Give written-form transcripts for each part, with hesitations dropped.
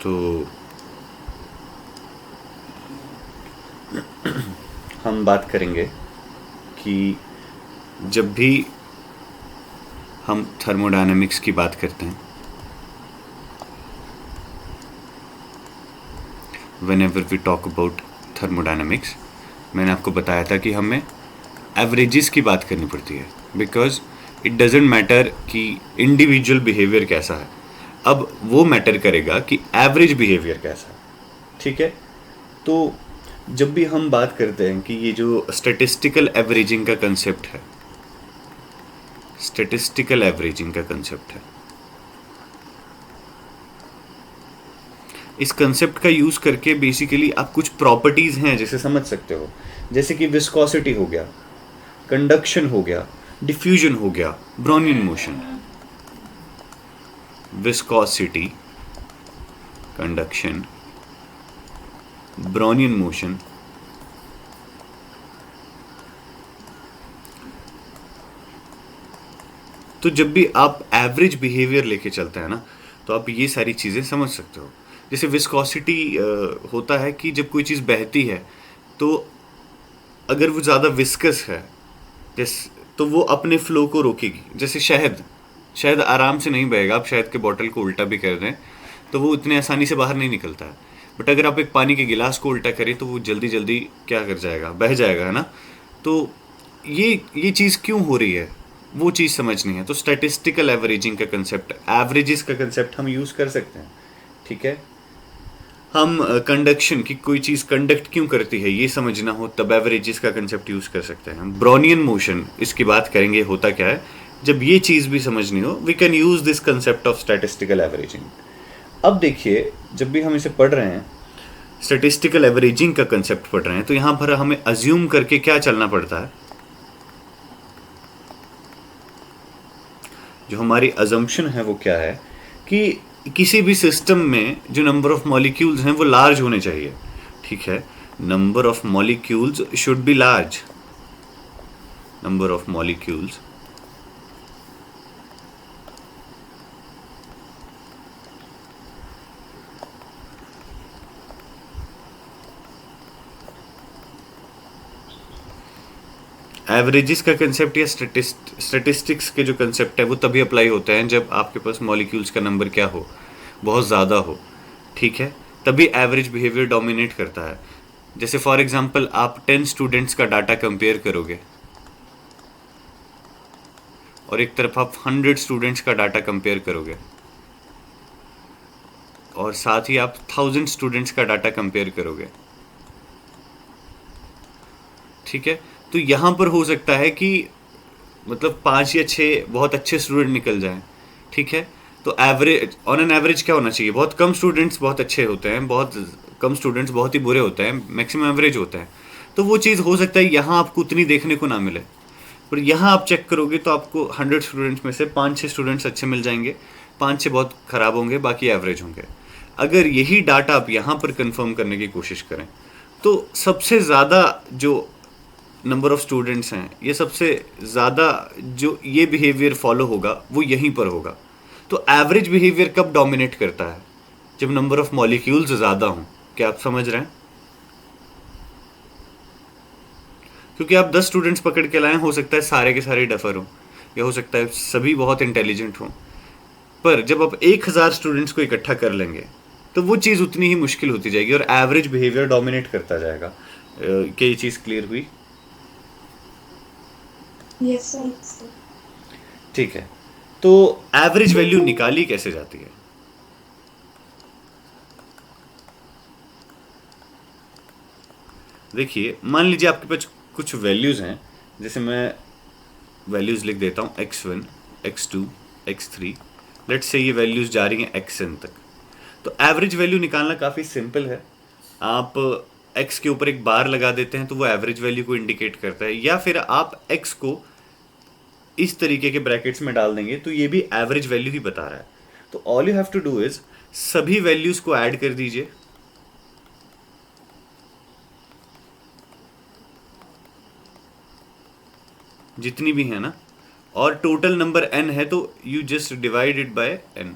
तो हम बात करेंगे कि जब भी हम थर्मोडायनामिक्स की बात करते हैं, whenever we talk about thermodynamics, मैंने आपको बताया था कि हमें एवरेजेस की बात करनी पड़ती है, बिकॉज इट डजेंट मैटर कि इंडिविजुअल बिहेवियर कैसा है, अब वो मैटर करेगा कि एवरेज बिहेवियर कैसा है। ठीक है, तो जब भी हम बात करते हैं कि ये जो स्टैटिस्टिकल एवरेजिंग का कंसेप्ट है, स्टैटिस्टिकल एवरेजिंग का कंसेप्ट है, इस कंसेप्ट का यूज़ करके बेसिकली आप कुछ प्रॉपर्टीज़ हैं जैसे समझ सकते हो, जैसे कि विस्कोसिटी हो गया, कंडक्शन हो गया, डिफ्यूजन हो गया, Brownian motion. Viscosity, conduction, Brownian motion, तो जब भी आप एवरेज बिहेवियर लेके चलते हैं ना, तो आप ये सारी चीज़ें समझ सकते हो। जैसे विस्कोसिटी होता है कि जब कोई चीज़ बहती है तो अगर वो ज़्यादा विस्कस है, जैसे, तो वो अपने फ्लो को रोकेगी। जैसे शहद, शहद आराम से नहीं बहेगा, आप शहद के बॉटल को उल्टा भी कर दें तो वो इतने आसानी से बाहर नहीं निकलता है। बट अगर आप एक पानी के गिलास को उल्टा करें तो वो जल्दी जल्दी क्या कर जाएगा, बह जाएगा, है ना। तो ये चीज़ क्यों हो रही है, वो चीज़ समझनी है। तो स्टैटिस्टिकल एवरेजिंग का कंसेप्ट, एवरेजेस का कंसेप्ट हम यूज़ कर सकते हैं। ठीक है, हम कंडक्शन की कोई चीज़ कंडक्ट क्यों करती है ये समझना हो तब एवरेजेस का कंसेप्ट यूज़ कर सकते हैं। हम ब्रोनियन मोशन इसकी बात करेंगे, होता क्या है, जब ये चीज़ भी समझनी हो we can use this concept of statistical averaging. अब देखिए, जब भी हम इसे पढ़ रहे हैं, स्टैटिस्टिकल एवरेजिंग का कंसेप्ट पढ़ रहे हैं, तो यहाँ पर हमें अज्यूम करके क्या चलना पड़ता है, जो हमारी अजम्पशन है वो क्या है कि किसी भी सिस्टम में जो नंबर ऑफ मॉलिक्यूल्स हैं वो लार्ज होने चाहिए। ठीक है, number of molecules should be large, number of molecules averages का कंसेप्ट या स्टेटिस्टिक्स के जो कंसेप्ट है वो तभी अप्लाई होते हैं जब आपके पास मॉलिक्यूल्स का नंबर क्या हो, बहुत ज़्यादा हो। ठीक है, तभी एवरेज बिहेवियर डोमिनेट करता है। जैसे फॉर एग्जांपल आप 10 स्टूडेंट्स का डाटा कंपेयर करोगे और एक तरफ आप 100 स्टूडेंट्स का डाटा कंपेयर करोगे और साथ ही आप 1000 स्टूडेंट्स का डाटा कंपेयर करोगे। ठीक है, तो यहाँ पर हो सकता है कि मतलब 5 या 6 बहुत अच्छे स्टूडेंट निकल जाएं। ठीक है, तो एवरेज, ऑन एन एवरेज क्या होना चाहिए, बहुत कम स्टूडेंट्स बहुत अच्छे होते हैं, बहुत कम स्टूडेंट्स बहुत ही बुरे होते हैं, मैक्सिमम एवरेज होता है। तो वो चीज़ हो सकता है यहाँ आपको उतनी देखने को ना मिले, पर यहाँ आप चेक करोगे तो आपको 100 स्टूडेंट्स में से 5-6 स्टूडेंट्स अच्छे मिल जाएंगे, 5-6 बहुत ख़राब होंगे, बाकी एवरेज होंगे। अगर यही डाटा आप यहाँ पर कंफर्म करने की कोशिश करें तो सबसे ज़्यादा जो नंबर ऑफ स्टूडेंट्स हैं, ये सबसे ज़्यादा जो ये बिहेवियर फॉलो होगा वो यहीं पर होगा। तो एवरेज बिहेवियर कब डोमिनेट करता है, जब नंबर ऑफ मॉलिक्यूल्स ज़्यादा हों। क्या आप समझ रहे हैं? क्योंकि आप 10 स्टूडेंट्स पकड़ के लाएं, हो सकता है सारे के सारे डफर हों, या हो सकता है सभी बहुत इंटेलिजेंट हों, पर जब आप 1000 स्टूडेंट्स को इकट्ठा कर लेंगे तो वो चीज़ उतनी ही मुश्किल होती जाएगी और एवरेज बिहेवियर डोमिनेट करता जाएगा। क्या ये चीज़ क्लियर हुई? Yes sir. ठीक है, तो एवरेज वैल्यू निकाली कैसे जाती है? देखिए, मान लीजिए आपके पास कुछ वैल्यूज़ हैं, जैसे मैं वैल्यूज़ लिख देता हूँ x1, x2, x3। Let's say ये वैल्यूज़ जा रही हैं xn तक। तो एवरेज वैल्यू निकालना काफ़ी सिंपल है। आप x के ऊपर एक बार लगा देते हैं तो वो एवरेज वैल्यू को इंडिकेट करता है, या फिर आप x को इस तरीके के ब्रैकेट्स में डाल देंगे तो ये भी एवरेज वैल्यू ही बता रहा है। तो all you have to do is सभी वैल्यूज़ को ऐड कर दीजिए, जितनी भी है ना, और टोटल नंबर n है तो you just divide it by n।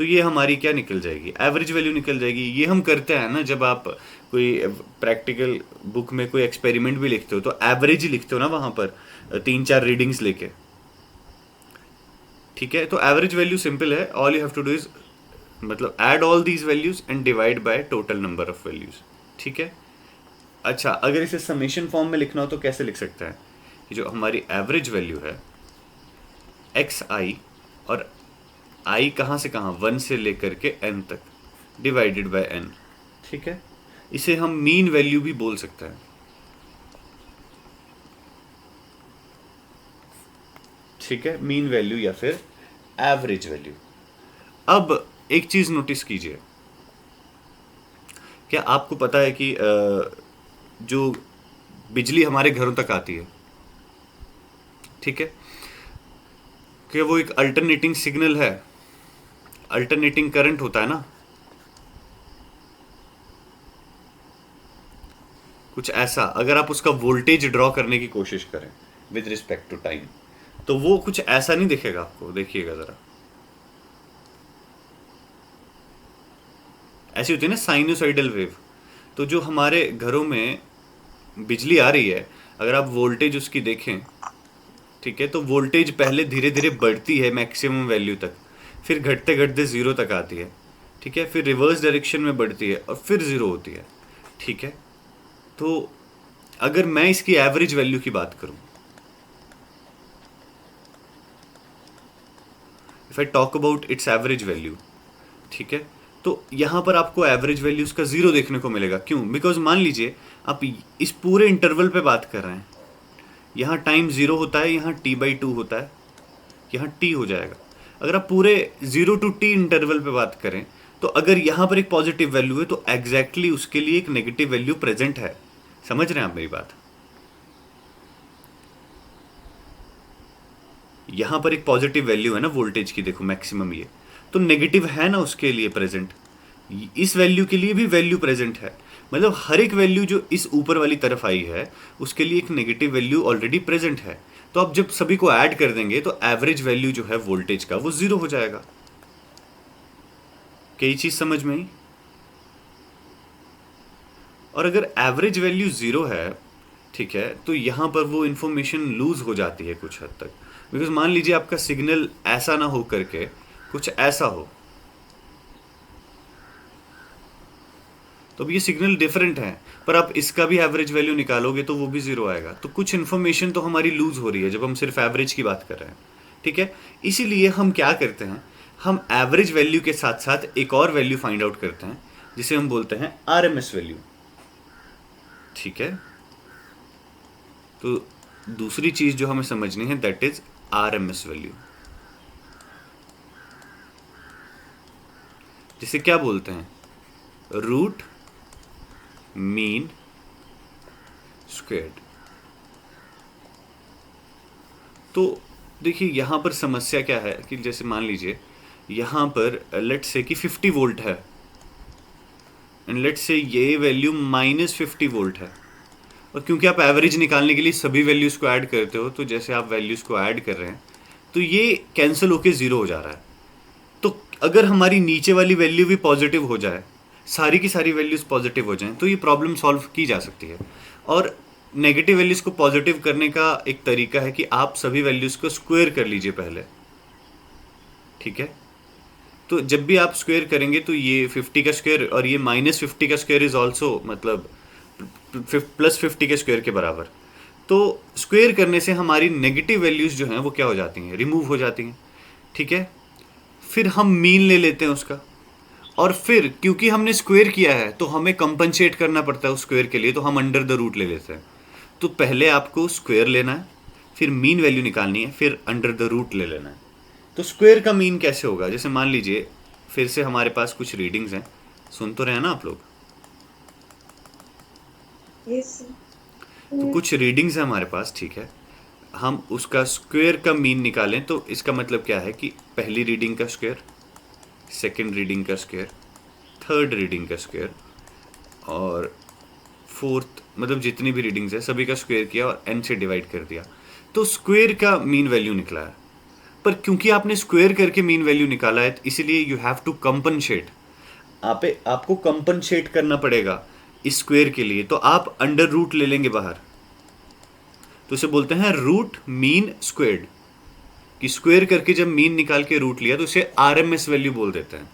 तो ये हमारी क्या निकल जाएगी, एवरेज वैल्यू निकल जाएगी। ये हम करते हैं ना जब आप कोई प्रैक्टिकल बुक में कोई एक्सपेरिमेंट भी लिखते हो तो एवरेज ही लिखते हो ना वहाँ पर 3-4 रीडिंग्स लेके। ठीक है, तो एवरेज वैल्यू सिंपल है, all you have to do is मतलब add all these values and divide by total number of values. ठीक है। अच्छा, अगर इसे समेशन फॉर्म में लिखना हो तो कैसे लिख सकते हैं कि जो हमारी एवरेज वैल्यू है एक्स आई, और आई कहाँ से कहाँ, 1 से लेकर के n तक, डिवाइडेड बाय n। ठीक है, इसे हम मीन वैल्यू भी बोल सकते हैं। ठीक है, मीन वैल्यू या फिर एवरेज वैल्यू। अब एक चीज नोटिस कीजिए, क्या आपको पता है कि जो बिजली हमारे घरों तक आती है, ठीक है, कि वो एक अल्टरनेटिंग सिग्नल है, अल्टरनेटिंग करंट होता है ना, कुछ ऐसा। अगर आप उसका वोल्टेज ड्रॉ करने की कोशिश करें विद रिस्पेक्ट टू टाइम तो वो कुछ ऐसा नहीं दिखेगा आपको। देखिएगा जरा, ऐसी होती है ना साइनोसाइडल वेव। तो जो हमारे घरों में बिजली आ रही है, अगर आप वोल्टेज उसकी देखें, ठीक है, तो वोल्टेज पहले धीरे धीरे बढ़ती है मैक्सिमम वैल्यू तक, फिर घटते घटते ज़ीरो तक आती है। ठीक है, फिर रिवर्स डायरेक्शन में बढ़ती है और फिर ज़ीरो होती है। ठीक है, तो अगर मैं इसकी एवरेज वैल्यू की बात करूं, if I talk about it's average value, ठीक है, तो यहां पर आपको एवरेज वैल्यूज का जीरो देखने को मिलेगा। क्यों? बिकॉज मान लीजिए आप इस पूरे इंटरवल पे बात कर रहे हैं, यहाँ टाइम जीरो होता है, यहाँ t/2 होता है, यहाँ t हो जाएगा। अगर आप पूरे 0 to t इंटरवल पे बात करें तो अगर यहाँ पर एक पॉजिटिव वैल्यू है तो एग्जैक्टली उसके लिए एक नेगेटिव वैल्यू प्रेजेंट है। समझ रहे हैं आप मेरी बात? यहाँ पर एक पॉजिटिव वैल्यू है ना वोल्टेज की, देखो मैक्सिमम, ये तो नेगेटिव है ना उसके लिए प्रेजेंट, इस वैल्यू के लिए भी वैल्यू प्रेजेंट है। मतलब हर एक वैल्यू जो इस ऊपर वाली तरफ आई है उसके लिए एक नेगेटिव वैल्यू ऑलरेडी प्रेजेंट है। तो आप जब सभी को ऐड कर देंगे तो एवरेज वैल्यू जो है वोल्टेज का वो जीरो हो जाएगा। कई चीज समझ में आई? और अगर एवरेज वैल्यू जीरो है, ठीक है, तो यहां पर वो इंफॉर्मेशन लूज हो जाती है कुछ हद तक। बिकॉज मान लीजिए आपका सिग्नल ऐसा ना हो करके कुछ ऐसा हो, तो अब ये सिग्नल डिफरेंट है, पर आप इसका भी एवरेज वैल्यू निकालोगे तो वो भी जीरो आएगा। तो कुछ इन्फॉर्मेशन तो हमारी लूज हो रही है जब हम सिर्फ एवरेज की बात कर रहे हैं। ठीक है, इसीलिए हम क्या करते हैं, हम एवरेज वैल्यू के साथ साथ एक और वैल्यू फाइंड आउट करते हैं जिसे हम बोलते हैं आरएमएस वैल्यू। ठीक है, तो दूसरी चीज जो हमें समझनी है दैट इज आरएमएस वैल्यू, जिसे क्या बोलते हैं, रूट मीन स्क्वायर्ड। तो देखिए यहां पर समस्या क्या है कि जैसे मान लीजिए यहां पर लेट्स से कि 50 वोल्ट है एंड लेट्स से ये वैल्यू -50 वोल्ट है, और क्योंकि आप एवरेज निकालने के लिए सभी वैल्यूज को ऐड करते हो, तो जैसे आप वैल्यूज को ऐड कर रहे हैं तो ये कैंसिल होके जीरो हो जा रहा है। तो अगर हमारी नीचे वाली वैल्यू भी पॉजिटिव हो जाए, सारी की सारी वैल्यूज पॉजिटिव हो जाएं, तो ये प्रॉब्लम सॉल्व की जा सकती है। और नेगेटिव वैल्यूज को पॉजिटिव करने का एक तरीका है कि आप सभी वैल्यूज को स्क्वायर कर लीजिए पहले। ठीक है, तो जब भी आप स्क्वायर करेंगे तो ये 50 का स्क्वायर और ये -50 का स्क्वायर इज ऑल्सो मतलब +50 के स्क्वायर के बराबर। तो स्क्वायर करने से हमारी नेगेटिव वैल्यूज जो हैं वो क्या हो जाती हैं, रिमूव हो जाती हैं। ठीक है, फिर हम मीन ले लेते हैं उसका, और फिर क्योंकि हमने स्क्वायर किया है तो हमें कंपनसेट करना पड़ता है उस स्क्वायर के लिए, तो हम अंडर द रूट ले लेते हैं। तो पहले आपको स्क्वायर लेना है, फिर मीन वैल्यू निकालनी है, फिर अंडर द रूट ले लेना है। तो स्क्वायर का मीन कैसे होगा, जैसे मान लीजिए फिर से हमारे पास कुछ रीडिंग्स हैं, सुन तो रहे हैं ना आप लोग? Yes, sir. तो कुछ रीडिंग्स हैं हमारे पास, ठीक है, हम उसका स्क्वायर का मीन निकालें तो इसका मतलब क्या है कि पहली रीडिंग का स्क्वायर, सेकंड रीडिंग का स्क्वायर, थर्ड रीडिंग का स्क्वायर और फोर्थ, मतलब जितनी भी रीडिंग्स है सभी का स्क्वायर किया और n से डिवाइड कर दिया, तो स्क्वायर का मीन वैल्यू निकला है। पर क्योंकि आपने स्क्वायर करके मीन वैल्यू निकाला है इसीलिए यू हैव टू कंपनसेट, आपको कंपनसेट करना पड़ेगा इस स्क्वायर के लिए, तो आप अंडर रूट ले लेंगे बाहर, तो इसे बोलते हैं रूट मीन स्क्वायर्ड, कि स्क्वायर करके जब मीन निकाल के रूट लिया तो इसे आरएमएस वैल्यू बोल देते हैं।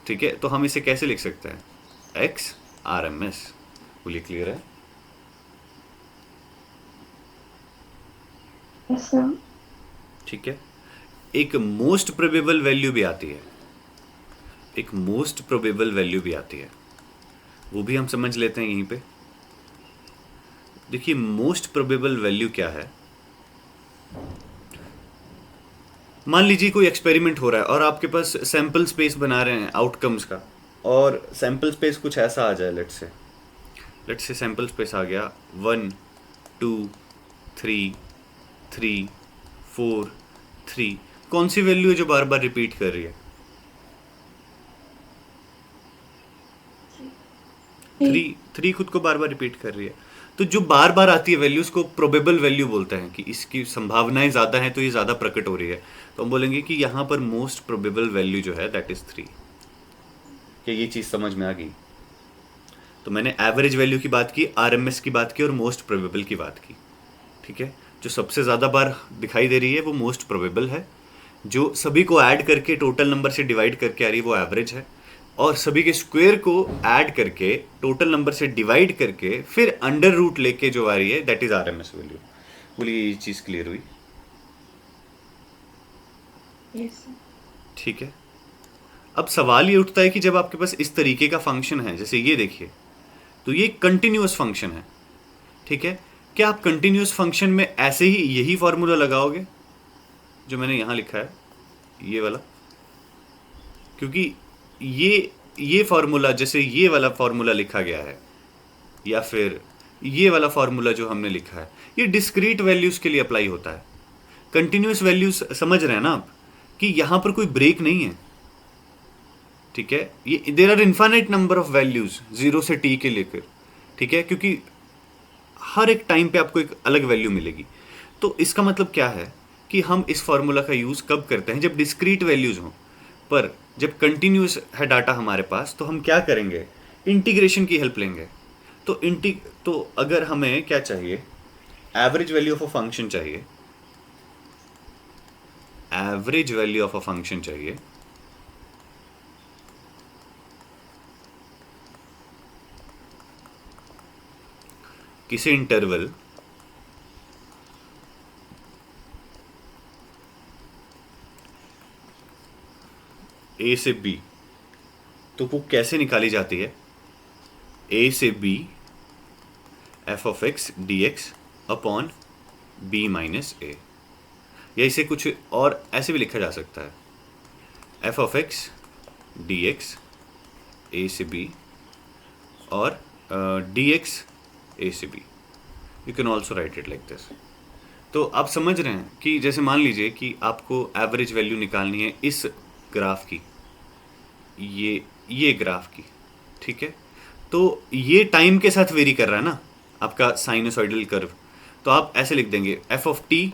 ठीक है, तो हम इसे कैसे लिख सकते हैं, एक्स आरएमएस। बोलिए क्लियर है? Yes, sir. ठीक है, एक मोस्ट प्रोबेबल वैल्यू भी आती है, एक मोस्ट प्रोबेबल वैल्यू भी आती है, वो भी हम समझ लेते हैं यहीं पे। देखिए मोस्ट प्रोबेबल वैल्यू क्या है, मान लीजिए कोई एक्सपेरिमेंट हो रहा है और आपके पास सैंपल स्पेस बना रहे हैं आउटकम्स का, और सैंपल स्पेस कुछ ऐसा आ जाए, लेट्स से सैंपल स्पेस आ गया 1 2 3 3 4 3, कौन सी वैल्यू है जो बार बार रिपीट कर रही है? 3 खुद को बार बार रिपीट कर रही है, तो जो बार बार आती है वैल्यू उसको प्रोबेबल वैल्यू बोलते हैं, कि इसकी संभावनाएं ज़्यादा हैं तो ये ज़्यादा प्रकट हो रही है, तो हम बोलेंगे कि यहाँ पर मोस्ट प्रोबेबल वैल्यू जो है दैट इज़ 3। क्या ये चीज़ समझ में आ गई? तो मैंने एवरेज वैल्यू की बात की, आरएमएस की बात की और मोस्ट प्रोबेबल की बात की। ठीक है, जो सबसे ज़्यादा बार दिखाई दे रही है वो मोस्ट प्रोबेबल है, जो सभी को ऐड करके टोटल नंबर से डिवाइड करके आ रही है वो एवरेज है, और सभी के स्क्वायर को ऐड करके टोटल नंबर से डिवाइड करके फिर अंडर रूट लेके जो आ रही है दैट इज आरएमएस वैल्यू। बोलिए ये चीज़ क्लियर हुई? Yes, sir. ठीक है, अब सवाल ये उठता है कि जब आपके पास इस तरीके का फंक्शन है, जैसे ये देखिए, तो ये कंटिन्यूअस फंक्शन है। ठीक है, क्या आप कंटिन्यूअस फंक्शन में ऐसे ही यही फॉर्मूला लगाओगे जो मैंने यहां लिखा है, ये वाला? क्योंकि ये फॉर्मूला, जैसे ये वाला फॉर्मूला लिखा गया है या फिर ये वाला फॉर्मूला जो हमने लिखा है, ये डिस्क्रीट वैल्यूज के लिए अप्लाई होता है। कंटिन्यूअस वैल्यूज समझ रहे हैं ना आप, कि यहां पर कोई ब्रेक नहीं है। ठीक है, ये there are infinite number of values 0 से t के लेकर। ठीक है, क्योंकि हर एक टाइम पे आपको एक अलग वैल्यू मिलेगी। तो इसका मतलब क्या है कि हम इस फॉर्मूला का यूज कब करते हैं, जब डिस्क्रीट वैल्यूज हों। पर जब कंटिन्यूस है डाटा हमारे पास तो हम क्या करेंगे, इंटीग्रेशन की हेल्प लेंगे। तो अगर हमें क्या चाहिए, average value of a function चाहिए, average value of a function चाहिए, किसी इंटरवल ए से बी, तो वो कैसे निकाली जाती है, ए से b f of x d x upon b minus a, या इसे कुछ और ऐसे भी लिखा जा सकता है, f of x d x a से बी और डी एक्स ए से b. You can also write it like this. तो आप समझ रहे हैं कि जैसे मान लीजिए कि आपको एवरेज वैल्यू निकालनी है इस ग्राफ की, ये ग्राफ की। ठीक है, तो ये टाइम के साथ वेरी कर रहा है ना आपका साइनोसॉइडल कर्व, तो आप ऐसे लिख देंगे F of T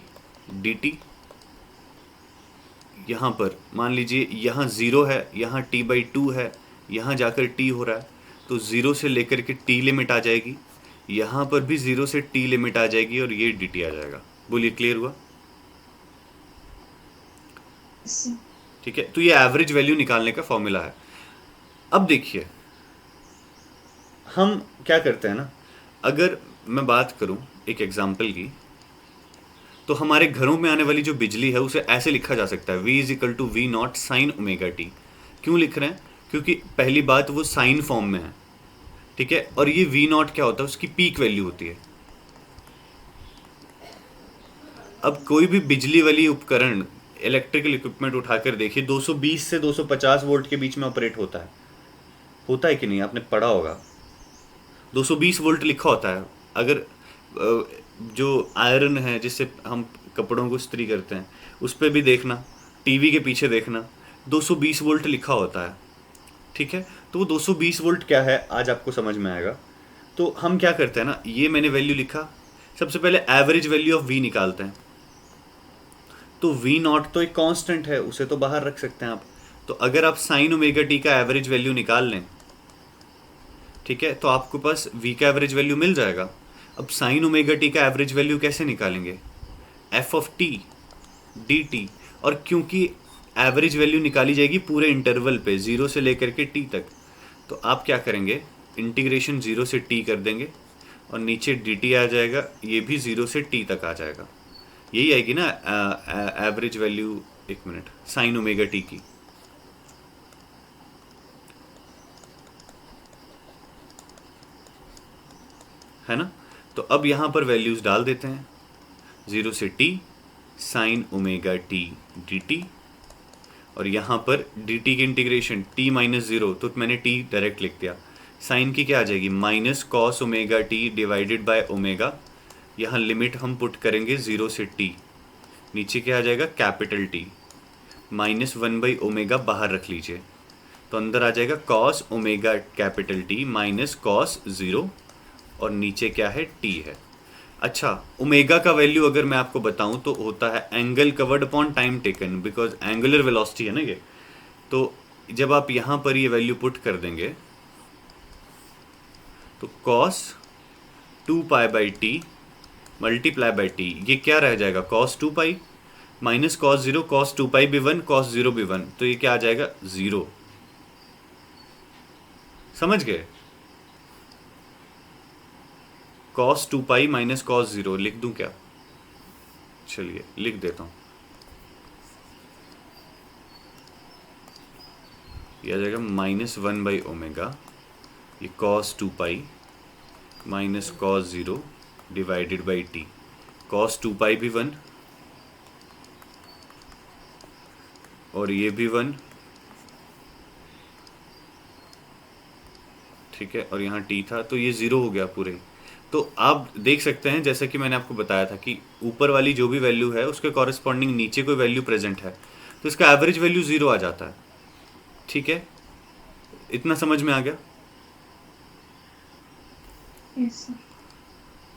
D T. यहाँ पर मान लीजिए यहाँ 0 है, यहाँ t/2 है, यहाँ जाकर t हो रहा है, तो 0 से लेकर के t लिमिट आ जाएगी, यहाँ पर भी 0 से t लिमिट आ जाएगी और ये dt आ जाएगा। बोलिए क्लियर हुआ? Yes, sir. ठीक है, तो ये एवरेज वैल्यू निकालने का फॉर्मूला है। अब देखिए हम क्या करते हैं ना, अगर मैं बात करूं एक एग्जाम्पल की, तो हमारे घरों में आने वाली जो बिजली है उसे ऐसे लिखा जा सकता है V = V0 sin ω/t। क्यों लिख रहे हैं? क्योंकि पहली बात वो साइन फॉर्म में है। ठीक है, और ये V0 क्या होता है, उसकी पीक वैल्यू होती है। अब कोई भी बिजली वाली उपकरण, इलेक्ट्रिकल इक्विपमेंट उठाकर देखिए, 220 से 250 वोल्ट के बीच में ऑपरेट होता है कि नहीं? आपने पढ़ा होगा 220 वोल्ट लिखा होता है। अगर जो आयरन है जिससे हम कपड़ों को इस्त्री करते हैं उस पर भी देखना, टीवी के पीछे देखना, 220 वोल्ट लिखा होता है। ठीक है, तो वो 220 वोल्ट क्या है आज आपको समझ में आएगा। तो हम क्या करते हैं ना, ये मैंने वैल्यू लिखा, सबसे पहले एवरेज वैल्यू ऑफ V निकालते हैं। तो वी नॉट तो एक कांस्टेंट है, उसे तो बाहर रख सकते हैं आप। तो अगर आप साइन ओमेगा टी का एवरेज वैल्यू निकाल लें, ठीक है, तो आपके पास वी का एवरेज वैल्यू मिल जाएगा। अब साइन ओमेगा टी का एवरेज वैल्यू कैसे निकालेंगे? F of T D T. और क्योंकि एवरेज वैल्यू निकाली जाएगी पूरे इंटरवल पे, जीरो से लेकर के टी तक, तो आप क्या करेंगे, इंटीग्रेशन जीरो से टी कर देंगे और नीचे डी टी आ जाएगा, ये भी जीरो से टी तक आ जाएगा। यही आएगी ना एवरेज वैल्यू, एक मिनट, साइन ओमेगा टी की। है ना? तो अब यहां पर वैल्यूज डाल देते हैं, जीरो से T sine omega T D T, और यहाँ पर डी टी की इंटीग्रेशन टी माइनस जीरो, तो मैंने टी डायरेक्ट लिख दिया। साइन की क्या आ जाएगी, minus cos omega t divided by omega, यहाँ लिमिट हम पुट करेंगे जीरो से टी, नीचे क्या आ जाएगा, capital t, minus one by omega बाहर रख लीजिए, तो अंदर आ जाएगा cos omega capital t minus cos zero, और नीचे क्या है, टी है। अच्छा, ओमेगा का वैल्यू अगर मैं आपको बताऊं तो होता है angle covered upon time taken, because angular velocity है ना ये। तो जब आप यहां पर ये वैल्यू पुट कर देंगे तो cos 2 pi by t multiply by T, ये क्या रह जाएगा, cos 2 pi minus cos zero, cos 2 पाई भी 1, कॉस जीरो भी 1, तो ये क्या आ जाएगा, जीरो। समझ गए? Cos 2 pi minus cos zero लिख दूं क्या? चलिए लिख देता हूं, ये आ जाएगा माइनस वन बाई ओमेगा, ये cos 2 pi minus cos zero divided by T, cos 2 पाई भी 1 और ये भी 1, ठीक है, और यहाँ टी था तो ये जीरो हो गया पूरे। तो आप देख सकते हैं, जैसा कि मैंने आपको बताया था कि ऊपर वाली जो भी वैल्यू है उसके कॉरेस्पॉन्डिंग नीचे कोई वैल्यू प्रेजेंट है तो इसका एवरेज वैल्यू जीरो आ जाता है। ठीक है, इतना समझ में आ गया? Yes sir.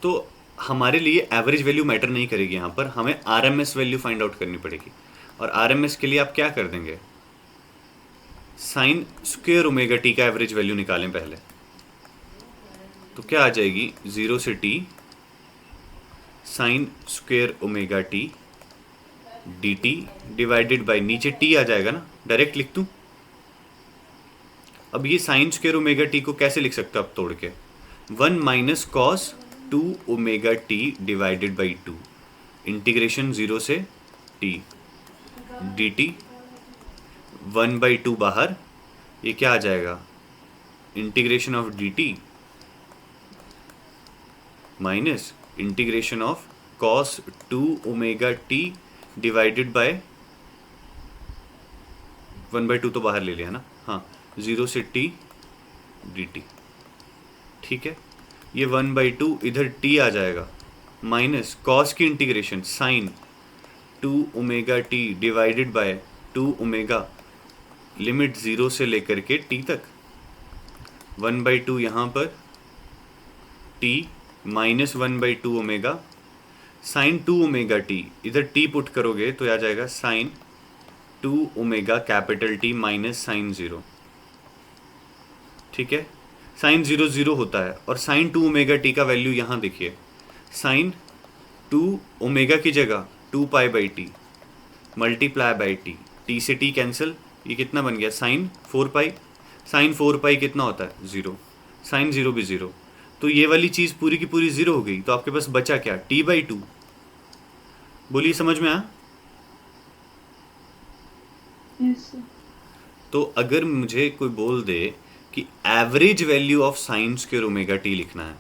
तो हमारे लिए एवरेज वैल्यू मैटर नहीं करेगी, यहाँ पर हमें आरएमएस वैल्यू फाइंड आउट करनी पड़ेगी। और आरएमएस के लिए आप क्या कर देंगे, साइन स्क्वायर ओमेगा टी का एवरेज वैल्यू निकालें पहले, तो क्या आ जाएगी, जीरो से T sine square omega T D T divided by, नीचे टी आ जाएगा ना, डायरेक्ट लिख दूं। अब ये साइन स्क्वायर ओमेगा टी को कैसे लिख सकते हो आप तोड़ के, 1 minus cos 2 omega t divided by 2, integration zero से टी डी टी, 1 बाई 2 बाहर, ये क्या आ जाएगा, integration of D T minus integration of cos 2 omega t divided bye 1 by 2 तो बाहर ले लिया ना, हाँ, जीरो से टी डी टी। ठीक है, ये 1 बाई 2 इधर टी आ जाएगा, माइनस कॉस की integration sine 2 omega t divided by 2 omega, limit zero से लेकर के टी तक, 1 बाई 2 यहाँ पर t minus 1 by 2 omega, sine 2 omega t, इधर टी पुट करोगे तो आ जाएगा sine 2 omega capital t minus sine zero. ठीक है, साइन जीरो जीरो होता है, और साइन 2 ओमेगा टी का वैल्यू यहाँ देखिए, साइन 2 ओमेगा की जगह 2 pi by t multiply by t, t से टी कैंसिल, ये कितना बन गया, साइन 4 पाई, साइन 4 पाई कितना होता है, जीरो, साइन जीरो भी जीरो, तो ये वाली चीज़ पूरी की पूरी जीरो हो गई, तो आपके पास बचा क्या, टी बाई 2। बोलिए, समझ में आया? Yes sir. तो अगर मुझे कोई बोल दे कि average value of sine square omega T लिखना है,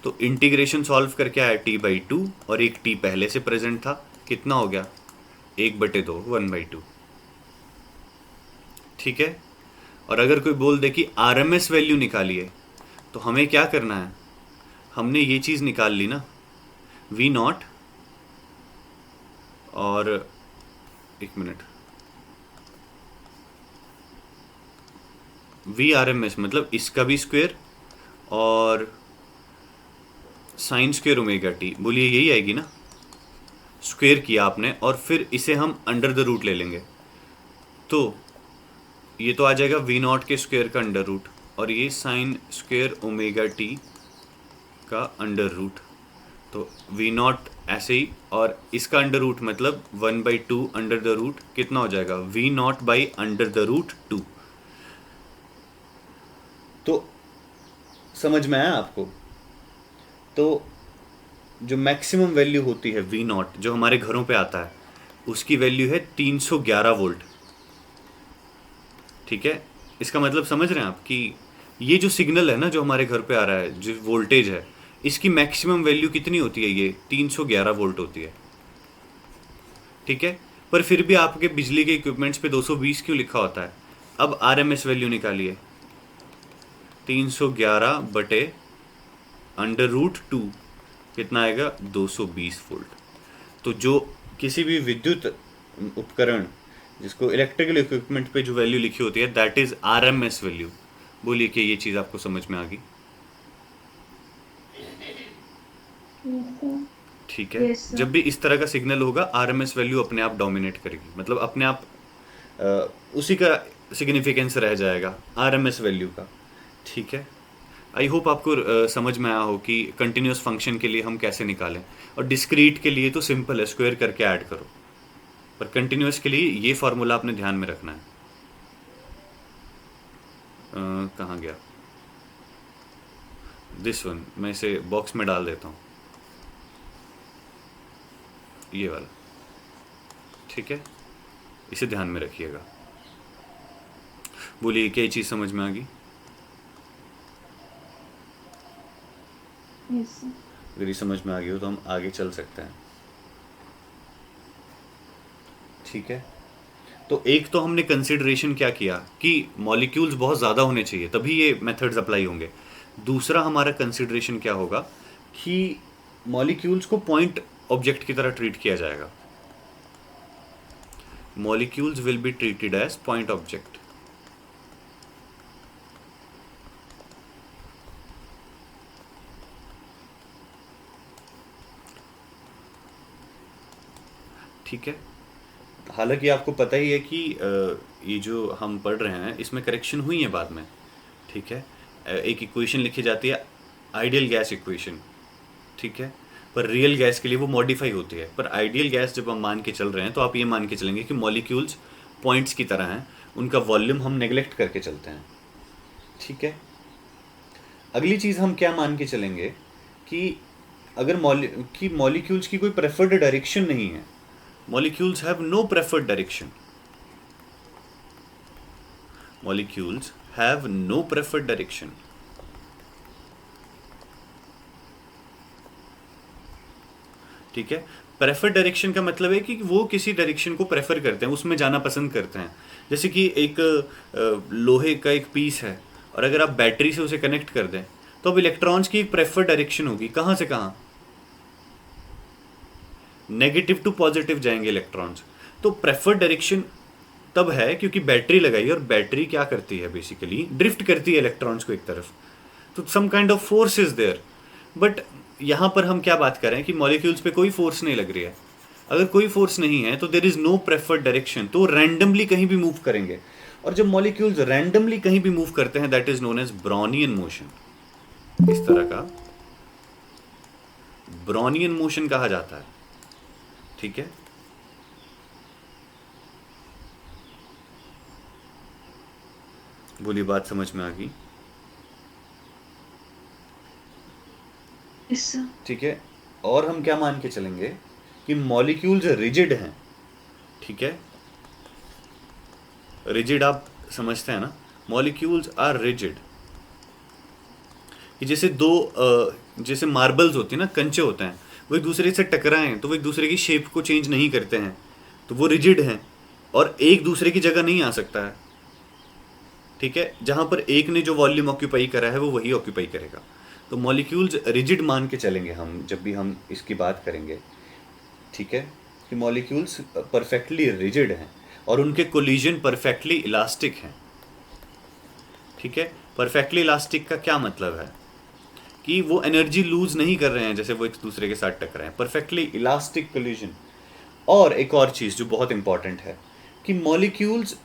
तो इंटीग्रेशन सॉल्व करके आया टी बाई 2, और एक टी पहले से प्रेजेंट था, कितना हो गया, 1/2, 1/2। ठीक है, और अगर कोई बोल दे कि आरएमएस वैल्यू निकालिए, तो हमें क्या करना है, हमने ये चीज़ निकाल ली ना, वी नॉट, और एक minute, v r m s मतलब इसका भी स्क्वायर और साइन स्क्वायर ओमेगा टी, बोलिए यही आएगी ना, स्क्वेयर किया आपने और फिर इसे हम अंडर द रूट ले लेंगे, तो ये तो आ जाएगा वी नॉट के स्क्वेयर का अंडर रूट, और ये साइन स्क्वेयर ओमेगा टी का अंडर रूट, तो वी नॉट ऐसे ही, और इसका अंडर रूट मतलब 1/2 अंडर द रूट कितना हो जाएगा, v naught by under the root 2। तो समझ में आया आपको? तो जो मैक्सिमम वैल्यू होती है वी नॉट जो हमारे घरों पे आता है, उसकी वैल्यू है 311 वोल्ट। ठीक है, इसका मतलब समझ रहे हैं आप कि ये जो सिग्नल है ना जो हमारे घर पे आ रहा है, जो वोल्टेज है, इसकी मैक्सिमम वैल्यू कितनी होती है, ये 311 वोल्ट होती है। ठीक है, पर फिर भी आपके बिजली के इक्विपमेंट्स पे 220 क्यों लिखा होता है? अब आरएमएस वैल्यू निकालिए, 311 बटे अंडर रूट 2 कितना आएगा, 220 वोल्ट। तो जो किसी भी विद्युत उपकरण जिसको इलेक्ट्रिकल इक्विपमेंट पे जो वैल्यू लिखी होती है, दैट इज आरएमएस वैल्यू। बोलिए कि ये चीज़ आपको समझ में आ गई? Yes, sir. ठीक है, Yes, sir. जब भी इस तरह का सिग्नल होगा आरएमएस वैल्यू अपने आप डोमिनेट करेगी, मतलब अपने आप उसी का सिग्निफिकेंस रह जाएगा आरएमएस वैल्यू का। ठीक है, आई होप आपको समझ में आया हो कि कंटिन्यूस फंक्शन के लिए हम कैसे निकालें, और डिस्क्रीट के लिए तो सिंपल है, स्क्वायर करके ऐड करो, पर कंटिन्यूस के लिए ये फॉर्मूला आपने ध्यान में रखना है। कहाँ गया दिस वन, मैं इसे बॉक्स में डाल देता हूँ, ये वाला। ठीक है, इसे ध्यान में रखिएगा। बोलिए क्या चीज़ समझ में आ गई? Yes, sir. अगर ये समझ में आ गई हो तो हम आगे चल सकते हैं। ठीक है, तो एक तो हमने कंसिडरेशन क्या किया कि मॉलिक्यूल्स बहुत ज़्यादा होने चाहिए तभी ये मेथड्स अप्लाई होंगे। दूसरा हमारा कंसिडरेशन क्या होगा कि मॉलिक्यूल्स को पॉइंट ऑब्जेक्ट की तरह ट्रीट किया जाएगा। Molecules will be treated as point object. ठीक है, हालांकि आपको पता ही है कि ये जो हम पढ़ रहे हैं इसमें करेक्शन हुई है बाद में। ठीक है, एक इक्वेशन लिखी जाती है आइडियल गैस इक्वेशन। ठीक है, पर रियल गैस के लिए वो मॉडिफाई होती है, पर आइडियल गैस जब हम मान के चल रहे हैं तो आप ये मान के चलेंगे कि मॉलिक्यूल्स पॉइंट्स की तरह हैं, उनका वॉल्यूम हम नेग्लेक्ट करके चलते हैं। ठीक है, अगली चीज़ हम क्या मान के चलेंगे कि अगर मॉलिक्यूल्स की कोई प्रेफर्ड डायरेक्शन नहीं है, molecules have no preferred direction. Molecules have no preferred direction. ठीक है, प्रेफर्ड डायरेक्शन का मतलब है कि वो किसी डायरेक्शन को प्रेफर करते हैं, उसमें जाना पसंद करते हैं। जैसे कि एक लोहे का एक पीस है और अगर आप बैटरी से उसे कनेक्ट कर दें तो अब इलेक्ट्रॉन्स की एक प्रेफर्ड डायरेक्शन होगी, कहाँ से कहाँ, नेगेटिव टू पॉजिटिव जाएंगे इलेक्ट्रॉन्स। तो प्रेफर्ड डायरेक्शन तब है क्योंकि बैटरी लगाई और बैटरी क्या करती है, बेसिकली ड्रिफ्ट करती है इलेक्ट्रॉन्स को एक तरफ, तो some kind of force is there. But यहाँ पर हम क्या बात कर रहे हैं कि मॉलिक्यूल्स पे कोई फोर्स नहीं लग रही है। अगर कोई फोर्स नहीं है तो there is no preferred direction, तो रैंडमली कहीं भी मूव करेंगे, और जब मॉलिक्यूल्स रैंडमली कहीं भी मूव करते हैं that is known as Brownian motion. इस तरह का ब्राउनियन मोशन कहा जाता है। ठीक है, बोलिए बात समझ में आ गई? Yes, sir. ठीक है, और हम क्या मान के चलेंगे कि मॉलिक्यूल्स रिजिड हैं। ठीक है, रिजिड आप समझते हैं ना, मॉलिक्यूल्स आर रिजिड। कि जैसे जैसे मार्बल्स होती है ना, कंचे होते हैं, वो एक दूसरे से टकराएं तो वो एक दूसरे की शेप को चेंज नहीं करते हैं, तो वो रिजिड हैं और एक दूसरे की जगह नहीं आ सकता है। ठीक है, जहाँ पर एक ने जो वॉल्यूम ऑक्यूपाई करा है वो वही ऑक्यूपाई करेगा। तो मॉलिक्यूल्स रिजिड मान के चलेंगे हम जब भी हम इसकी बात करेंगे। ठीक है, कि मॉलिक्यूल्स परफेक्टली रिजिड हैं और उनके कोलिजन परफेक्टली इलास्टिक हैं। ठीक है, परफेक्टली इलास्टिक का क्या मतलब है कि वो एनर्जी लूज नहीं कर रहे हैं जैसे वो एक दूसरे के साथ टकराए हैं। परफेक्टली इलास्टिक कोलिजन और एक और चीज़ जो बहुत इंपॉर्टेंट है कि मॉलिक्यूल्स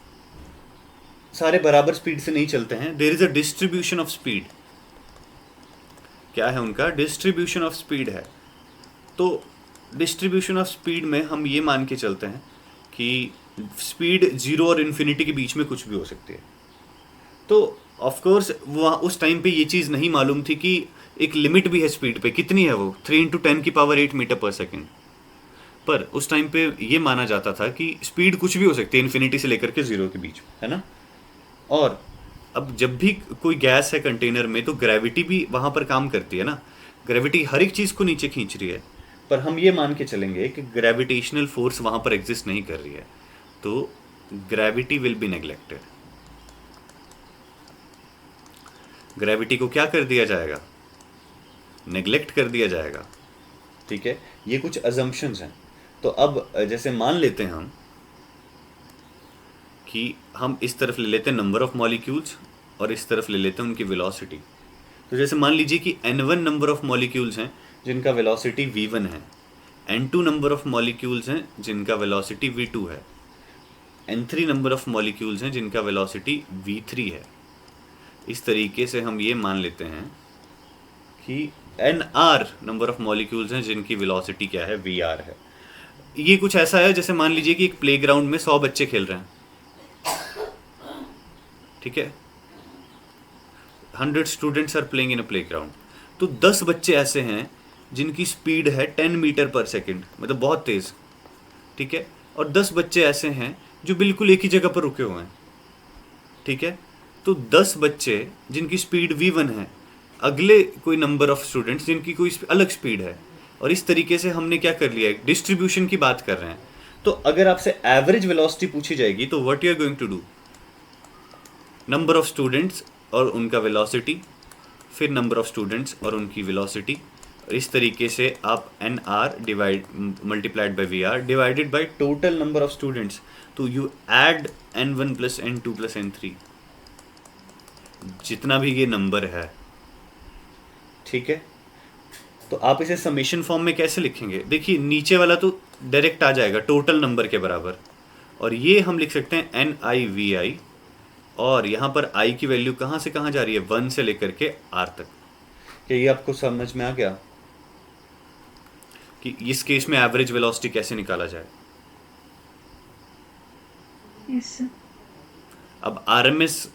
सारे बराबर स्पीड से नहीं चलते हैं, there is a distribution of speed. क्या है उनका डिस्ट्रीब्यूशन ऑफ स्पीड है। तो डिस्ट्रीब्यूशन ऑफ स्पीड में हम ये मान के चलते हैं कि स्पीड जीरो और इन्फिनिटी के बीच में कुछ भी हो सकती है। तो ऑफ कोर्स वो उस टाइम पे ये चीज़ नहीं मालूम थी कि एक लिमिट भी है स्पीड पे, कितनी है वो 3 × 10⁸ मीटर पर सेकेंड। पर उस टाइम पे ये माना जाता था कि स्पीड कुछ भी हो सकती है इन्फिनिटी से लेकर के जीरो के बीच में, है ना। और अब जब भी कोई गैस है कंटेनर में तो ग्रेविटी भी वहाँ पर काम करती है ना, ग्रेविटी हर एक चीज़ को नीचे खींच रही है। पर हम ये मान के चलेंगे कि ग्रेविटेशनल फोर्स वहाँ पर एग्जिस्ट नहीं कर रही है, तो gravity will be neglected. Gravity को क्या कर दिया जाएगा, नेग्लेक्ट कर दिया जाएगा। ठीक है, ये कुछ अजम्पशंस हैं। तो अब जैसे मान लेते हैं हम कि हम इस तरफ ले लेते हैं नंबर ऑफ मॉलिक्यूल्स और इस तरफ ले लेते हैं उनकी वेलोसिटी। तो जैसे मान लीजिए कि n1 नंबर ऑफ मॉलिक्यूल्स हैं जिनका वेलोसिटी v1 है, n2 नंबर ऑफ मॉलिक्यूल्स हैं जिनका वेलोसिटी v2 है, n3 नंबर ऑफ मॉलिक्यूल्स हैं जिनका वेलोसिटी v3 है। इस तरीके से हम ये मान लेते हैं कि nr नंबर ऑफ मॉलिक्यूल्स हैं जिनकी वेलोसिटी क्या है, vr है। ये कुछ ऐसा है जैसे मान लीजिए कि एक प्लेग्राउंड में 100 बच्चे खेल रहे हैं, ठीक है, 100 students are playing in a playground. तो 10 बच्चे ऐसे हैं जिनकी स्पीड है 10 मीटर पर सेकेंड, मतलब बहुत तेज, ठीक है, और 10 बच्चे ऐसे हैं जो बिल्कुल एक ही जगह पर रुके हुए हैं, ठीक है। तो 10 बच्चे जिनकी स्पीड v1 है, अगले कोई नंबर ऑफ स्टूडेंट्स जिनकी कोई अलग स्पीड है, और इस तरीके से हमने क्या कर लिया है, डिस्ट्रीब्यूशन की बात कर रहे हैं। तो अगर आपसे एवरेज वेलोसिटी पूछी जाएगी तो what you are going to do, number of students और उनका वेलोसिटी, फिर नंबर ऑफ स्टूडेंट्स और उनकी वेलोसिटी, और इस तरीके से आप n r divide multiplied by v r divided by total number of students. तो you add n1 plus n2 plus n3, जितना भी ये नंबर है, ठीक है। तो आप इसे समेशन फॉर्म में कैसे लिखेंगे, देखिए नीचे वाला तो डायरेक्ट आ जाएगा टोटल नंबर के बराबर, और ये हम लिख सकते हैं एन आई वी आई, और यहाँ पर i की वैल्यू कहाँ से कहाँ जा रही है, 1 से लेकर के r तक। क्या ये आपको समझ में आ गया कि इस केस में एवरेज वेलोसिटी कैसे निकाला जाए। Yes sir. अब RMS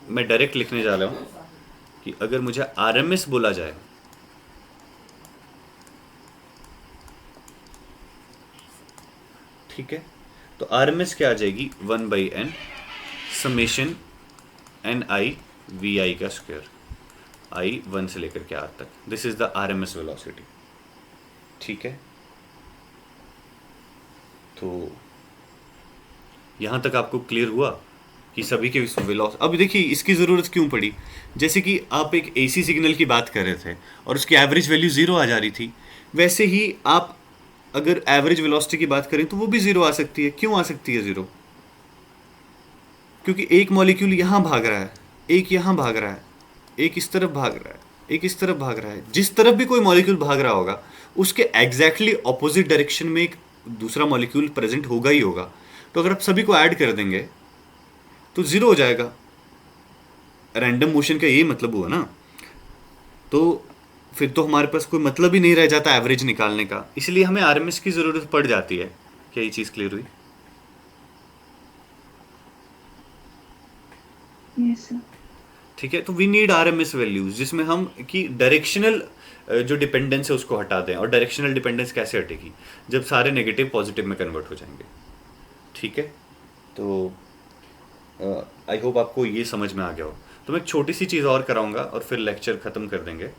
मैं डायरेक्ट लिखने जा रहा हूँ कि अगर मुझे RMS बोला जाए, ठीक है, तो RMS क्या आ जाएगी, 1/n summation n i v i का स्क्वायर, आई 1 से लेकर के r तक। This is the RMS velocity, ठीक है। तो यहां तक आपको क्लियर हुआ कि सभी के वेलोसिटी। अब देखिए इसकी ज़रूरत क्यों पड़ी, जैसे कि आप एक AC सिग्नल की बात कर रहे थे और उसकी एवरेज वैल्यू ज़ीरो आ जा रही थी, वैसे ही आप अगर एवरेज वेलोसिटी की बात करें तो वो भी ज़ीरो आ सकती है। क्यों आ सकती है ज़ीरो, क्योंकि एक मॉलिक्यूल यहाँ भाग रहा है, एक यहाँ भाग रहा है, एक इस तरफ भाग रहा है, एक इस तरफ भाग रहा है। जिस तरफ भी कोई मॉलिक्यूल भाग रहा होगा उसके एग्जैक्टली ऑपोजिट डायरेक्शन में एक दूसरा मॉलिक्यूल प्रेजेंट होगा ही होगा। तो अगर आप सभी को ऐड कर देंगे तो ज़ीरो हो जाएगा। रैंडम मोशन का यही मतलब हुआ ना। तो फिर तो हमारे पास कोई मतलब ही नहीं रह जाता एवरेज निकालने का, इसलिए हमें RMS की ज़रूरत पड़ जाती है। क्या ये चीज़ क्लियर हुई? Yes sir. ठीक है, तो वी नीड RMS वैल्यूज जिसमें हम कि डायरेक्शनल जो डिपेंडेंस है उसको हटा दें। और डायरेक्शनल डिपेंडेंस कैसे हटेगी, जब सारे नेगेटिव पॉजिटिव में कन्वर्ट हो जाएंगे। ठीक है, तो आई होप आपको ये समझ में आ गया हो। तो मैं एक छोटी सी चीज़ और कराऊंगा और फिर लेक्चर ख़त्म कर देंगे।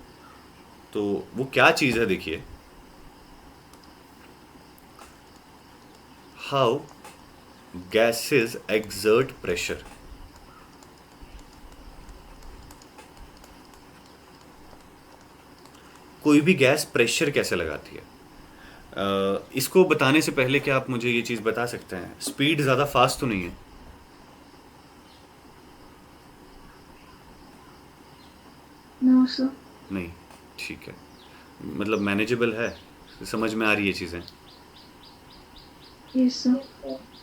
तो वो क्या चीज़ है, देखिए, हाउ गैसेस एक्सर्ट प्रेशर। कोई भी गैस प्रेशर कैसे लगाती है। इसको बताने से पहले क्या आप मुझे ये चीज़ बता सकते हैं, स्पीड ज़्यादा फास्ट तो नहीं है? No sir. नहीं, ठीक है, मतलब मैनेजेबल है, समझ में आ रही है चीज़ें। Yes, sir.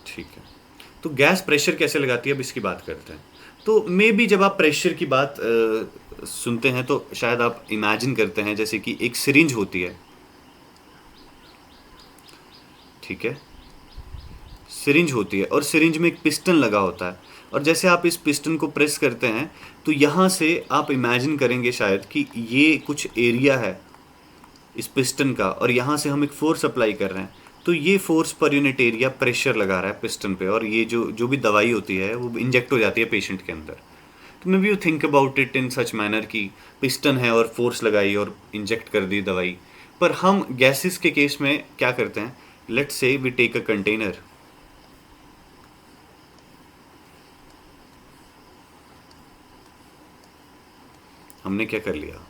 ठीक है, तो गैस प्रेशर कैसे लगाती है अब इसकी बात करते हैं। तो मे बी जब आप प्रेशर की बात सुनते हैं तो शायद आप इमेजिन करते हैं जैसे कि एक सिरिंज होती है, ठीक है, सिरिंज होती है और सिरिंज में एक पिस्टन लगा होता है, और जैसे आप इस पिस्टन को प्रेस करते हैं तो यहाँ से आप इमेजिन करेंगे शायद कि ये कुछ एरिया है इस पिस्टन का, और यहाँ से हम एक फोर्स अप्लाई कर रहे हैं, तो ये force per unit area pressure लगा रहा है पिस्टन पे, और ये जो जो भी दवाई होती है वो इंजेक्ट हो जाती है पेशेंट के अंदर। तो may be you think about it in such manner कि पिस्टन है और फोर्स लगाई और इंजेक्ट कर दी दवाई। पर हम गैसेस के केस में क्या करते हैं, let's say we take a container, हमने क्या कर लिया,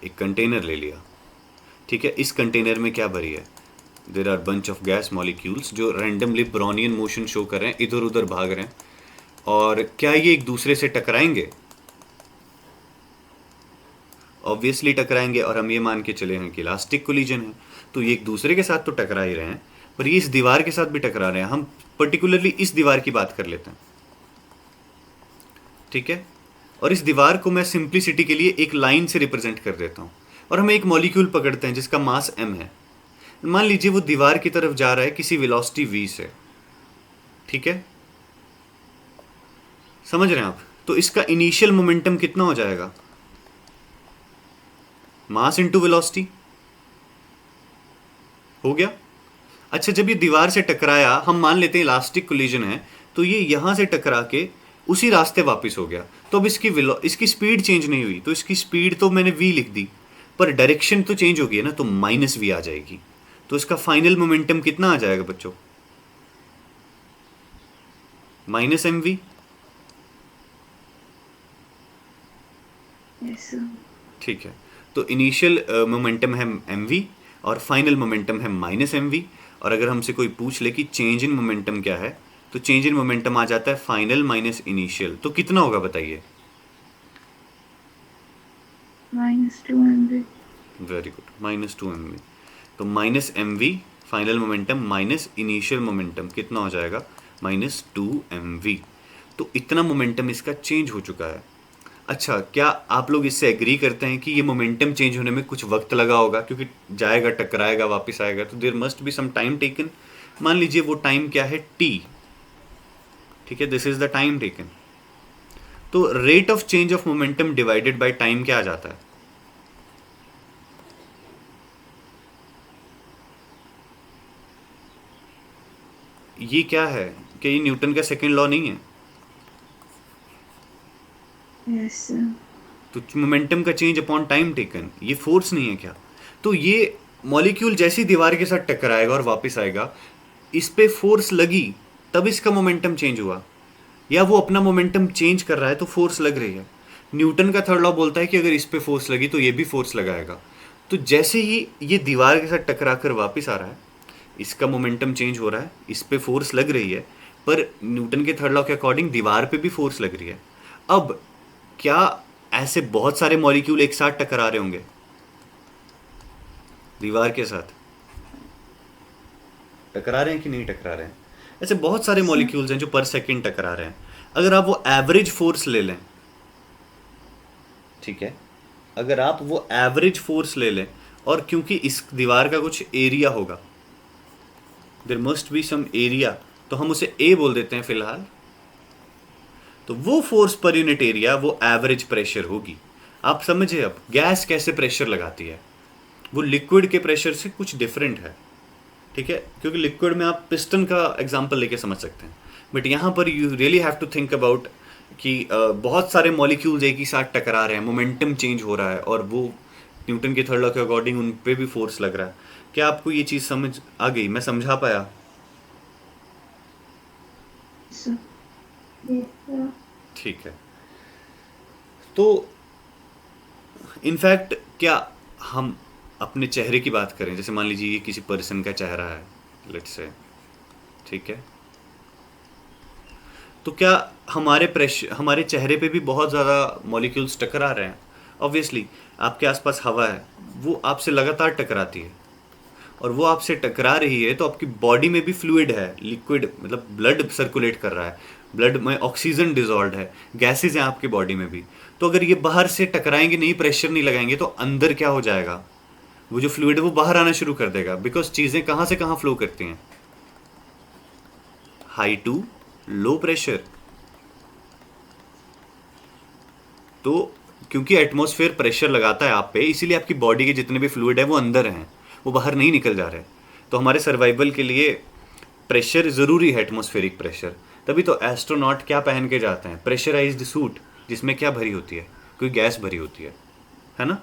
एक कंटेनर ले लिया, ठीक है, इस कंटेनर में क्या भरी है, there are bunch of gas molecules जो रैंडमली ब्राउनियन मोशन शो कर रहे हैं, इधर उधर भाग रहे हैं, और क्या ये एक दूसरे से टकराएंगे, ऑब्वियसली टकराएंगे, और हम ये मान के चले हैं कि इलास्टिक कोलिजन है, तो ये एक दूसरे के साथ तो टकरा ही रहे हैं, पर ये इस दीवार के साथ भी टकरा रहे हैं। हम पर्टिकुलरली इस दीवार की बात कर लेते हैं, ठीक है, और इस दीवार को मैं सिंप्लिसिटी के लिए एक लाइन से रिप्रेजेंट कर देता हूं, और हम एक मॉलिक्यूल पकड़ते हैं जिसका मास m है। मान लीजिए वो दीवार की तरफ जा रहा है किसी वेलोसिटी v से, ठीक है, समझ रहे हैं आप। तो इसका इनिशियल मोमेंटम कितना हो जाएगा, मास इनटू वेलोसिटी हो गया। अच्छा, जब ये दीवार से टकराया, हम मान लेते हैं इलास्टिक कोलिजन है, तो ये यहां से टकरा के उसी रास्ते वापस हो गया, तो अब इसकी स्पीड चेंज नहीं हुई, तो इसकी स्पीड तो मैंने v लिख दी, पर डायरेक्शन तो चेंज हो गई है ना, तो माइनस v आ जाएगी। तो इसका फाइनल मोमेंटम कितना आ जाएगा बच्चों, माइनस mv। Yes, sir. ठीक है, तो इनिशियल मोमेंटम है mv और फाइनल मोमेंटम है माइनस mv, और अगर हमसे कोई पूछ ले कि चेंज इन मोमेंटम क्या है, तो चेंज इन मोमेंटम आ जाता है फाइनल माइनस इनिशियल, तो कितना होगा बताइए। -2mv. Very good, -2mv। तो minus mv final momentum minus initial momentum कितना हो जाएगा, -2mv। तो इतना मोमेंटम इसका चेंज हो चुका है। अच्छा, क्या आप लोग इससे एग्री करते हैं कि ये मोमेंटम चेंज होने में कुछ वक्त लगा होगा, क्योंकि जाएगा, टकराएगा, वापस आएगा, तो there must be some time taken. मान लीजिए वो टाइम क्या है, t, ठीक है, this is the time taken. तो rate of change of momentum divided by time क्या आ जाता है, ये क्या है, क्या ये न्यूटन का सेकंड लॉ नहीं है। Yes, sir. तो मोमेंटम का चेंज अपॉन टाइम टेकन, ये फोर्स नहीं है क्या। तो ये मॉलिक्यूल जैसी दीवार के साथ टकराएगा और वापस आएगा, इस पे फोर्स लगी तब इसका मोमेंटम चेंज हुआ, या वो अपना मोमेंटम चेंज कर रहा है तो फोर्स लग रही है। न्यूटन का थर्ड लॉ बोलता है कि अगर इस पे फोर्स लगी तो ये भी फोर्स लगाएगा। तो जैसे ही ये दीवार के साथ टकरा कर वापस आ रहा है, इसका मोमेंटम चेंज हो रहा है, इस पे फोर्स लग रही है, पर न्यूटन के थर्ड लॉ के अकॉर्डिंग दीवार पे भी फोर्स लग रही है। अब क्या ऐसे बहुत सारे मॉलिक्यूल एक साथ टकरा रहे होंगे दीवार के साथ, टकरा रहे हैं कि नहीं टकरा रहे हैं। ऐसे बहुत सारे मॉलिक्यूल्स हैं जो पर सेकंड टकरा रहे हैं। अगर आप वो एवरेज फोर्स ले लें, ठीक है, अगर आप वो एवरेज फोर्स ले लें, और क्योंकि इस दीवार का कुछ एरिया होगा, there must be some area, तो हम उसे ए बोल देते हैं फिलहाल। तो वो फोर्स पर यूनिट एरिया वो एवरेज प्रेशर होगी। आप समझे अब गैस कैसे प्रेशर लगाती है, वो लिक्विड के प्रेशर से कुछ डिफरेंट है, ठीक है, क्योंकि लिक्विड में आप पिस्टन का एग्जांपल लेके समझ सकते हैं, बट यहाँ पर you really have to think about कि बहुत सारे मॉलिक्यूल्स एक ही साथ टकरा रहे हैं, मोमेंटम चेंज हो रहा है, और वो न्यूटन के थर्ड लॉ के अकॉर्डिंग उन पे भी फोर्स लग रहा है। क्या आपको ये चीज़ समझ आ गई, मैं समझा पाया। Sir. Yes, sir. ठीक है, तो इनफैक्ट क्या हम अपने चेहरे की बात करें, जैसे मान लीजिए ये किसी पर्सन का चेहरा है, लेट्स से, ठीक है, तो क्या हमारे चेहरे पे भी बहुत ज़्यादा मॉलिक्यूल्स टकरा रहे हैं। ऑब्वियसली आपके आसपास हवा है, वो आपसे लगातार टकराती है, और वो आपसे टकरा रही है, तो आपकी बॉडी में भी फ्लूइड है, लिक्विड मतलब ब्लड सर्कुलेट कर रहा है, ब्लड में ऑक्सीजन डिजॉल्व है, गैसेज हैं आपकी बॉडी में भी। तो अगर ये बाहर से टकराएंगे नहीं, प्रेशर नहीं लगाएंगे, तो अंदर क्या हो जाएगा, वो जो फ्लूइड है वो बाहर आना शुरू कर देगा। बिकॉज चीज़ें कहाँ से कहाँ फ्लो करती हैं, हाई टू लो प्रेशर। तो क्योंकि एटमॉस्फेयर प्रेशर लगाता है आप पे, इसीलिए आपकी बॉडी के जितने भी फ्लूइड है वो अंदर हैं, वो बाहर नहीं निकल जा रहे। तो हमारे सर्वाइवल के लिए प्रेशर ज़रूरी है, एटमॉस्फेरिक प्रेशर। तभी तो एस्ट्रोनॉट क्या पहन के जाते हैं, प्रेशराइज्ड सूट, जिसमें क्या भरी होती है, कोई गैस भरी होती है ना।